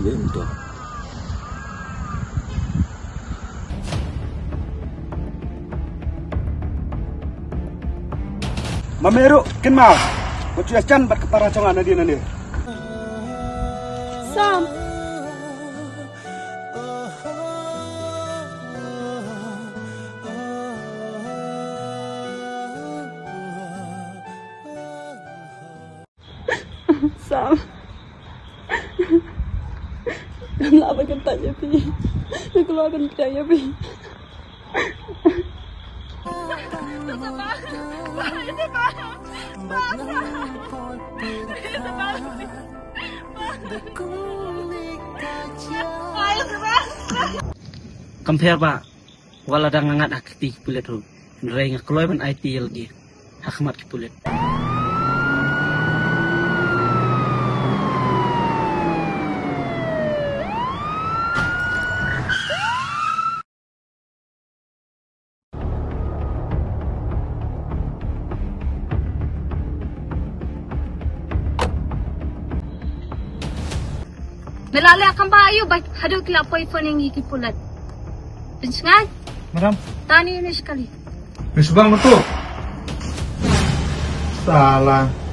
game tu. Mameru, kin mau. Bocah can bat kepara congan dia nanti. Sam. Sam. Kenapa kata ya Pi? Keluarkan saya Pi. Compare ba wala dang ngat akti pulet ro nreng kloy ban IT lagi hakmat ki pulet Melala akan bayu baik hadu kelapoi phone yang iki pulat. Pencengai? Madam. Tani ini sekali. Misbang betul. Salah.